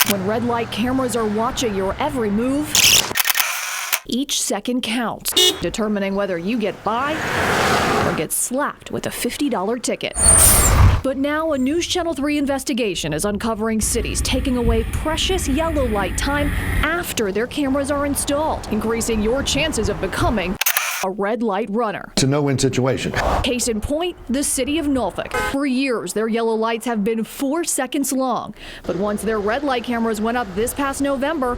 When red light cameras are watching your every move, each second counts, determining whether you get by or get slapped with a $50 ticket. But now a News Channel 3 investigation is uncovering cities taking away precious yellow light time after their cameras are installed, increasing your chances of becoming a red light runner. It's a no-win situation. Case in point, the city of Norfolk. For years, their yellow lights have been 4 seconds long. But once their red light cameras went up this past November,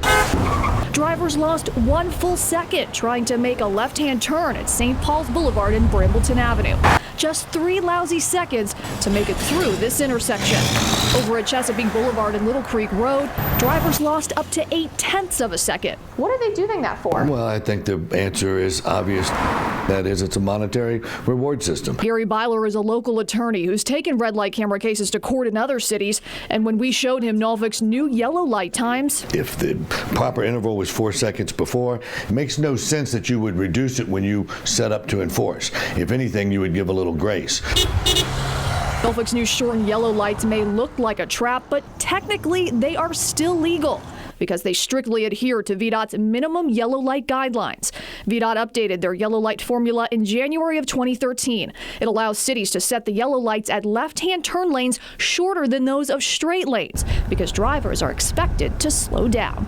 drivers lost 1 full second trying to make a left-hand turn at St. Paul's Boulevard and Brambleton Avenue. Just 3 lousy seconds to make it through this intersection. Over at Chesapeake Boulevard and Little Creek Road, drivers lost up to 0.8 of a second. What are they doing that for? Well, I think the answer is obvious. That is, it's a monetary reward system. Gary Byler is a local attorney who's taken red light camera cases to court in other cities. And when we showed him Norfolk's new yellow light times, if the proper interval was 4 seconds before, it makes no sense that you would reduce it when you set up to enforce. If anything, you would give a little grace. Norfolk's new shortened yellow lights may look like a trap, but technically they are still legal because they strictly adhere to VDOT's minimum yellow light guidelines. VDOT updated their yellow light formula in January of 2013. It allows cities to set the yellow lights at left-hand turn lanes shorter than those of straight lanes because drivers are expected to slow down.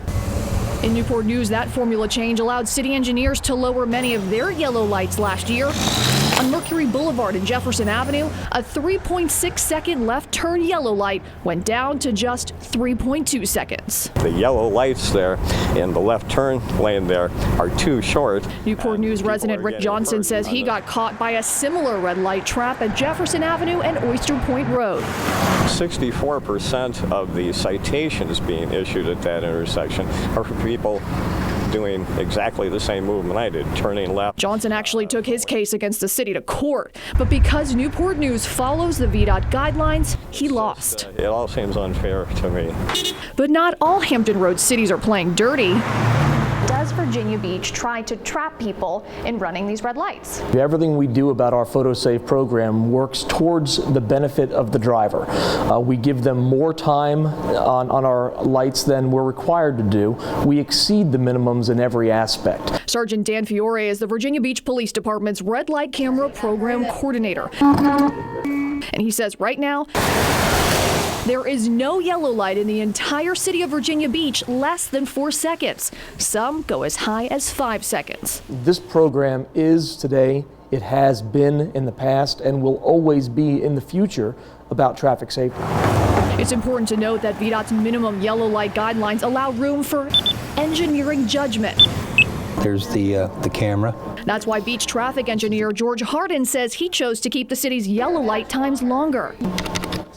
In Newport News, that formula change allowed city engineers to lower many of their yellow lights last year. On Mercury Boulevard and Jefferson Avenue, a 3.6-second left turn yellow light went down to just 3.2 seconds. The yellow lights there in the left turn lane there are too short. Newport News resident Rick Johnson says he got caught by a similar red light trap at Jefferson Avenue and Oyster Point Road. 64% of the citations being issued at that intersection are for people doing exactly the same movement I did, turning left. Johnson actually took his case against the city to court, but because Newport News follows the VDOT guidelines, he lost. It all seems unfair to me. But not all Hampton Roads cities are playing dirty. Does Virginia Beach try to trap people in running these red lights? Everything we do about our PhotoSafe program works towards the benefit of the driver. We give them more time on our lights than we're required to do. We exceed the minimums in every aspect. Sergeant Dan Fiore is the Virginia Beach Police Department's Red Light Camera Program Coordinator. And he says right now, there is no yellow light in the entire city of Virginia Beach less than 4 seconds. Some go as high as 5 seconds. This program is today, it has been in the past, and will always be in the future about traffic safety. It's important to note that VDOT's minimum yellow light guidelines allow room for engineering judgment. There's the camera. That's why beach traffic engineer George Hardin says he chose to keep the city's yellow light times longer.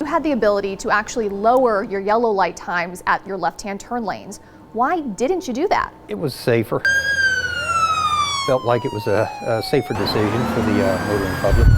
You had the ability to actually lower your yellow light times at your left-hand turn lanes. Why didn't you do that? It was safer. Felt like it was a safer decision for the motoring public.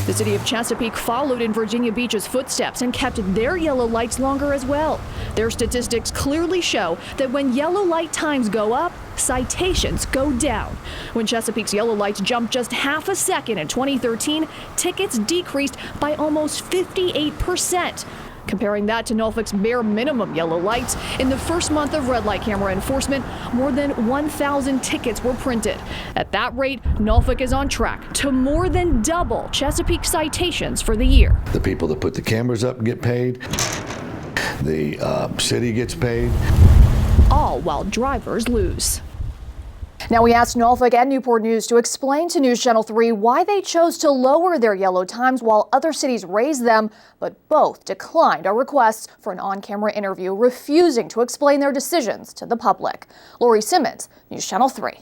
The city of Chesapeake followed in Virginia Beach's footsteps and kept their yellow lights longer as well. Their statistics clearly show that when yellow light times go up, citations go down. When Chesapeake's yellow lights jumped just half a second in 2013, tickets decreased by almost 58%. Comparing that to Norfolk's bare minimum yellow lights, in the first month of red light camera enforcement, more than 1,000 tickets were printed. At that rate, Norfolk is on track to more than double Chesapeake citations for the year. The people that put the cameras up get paid. The city gets paid. All while drivers lose. Now, we asked Norfolk and Newport News to explain to News Channel 3 why they chose to lower their yellow times while other cities raised them, but both declined our requests for an on-camera interview, refusing to explain their decisions to the public. Lori Simmons, News Channel 3.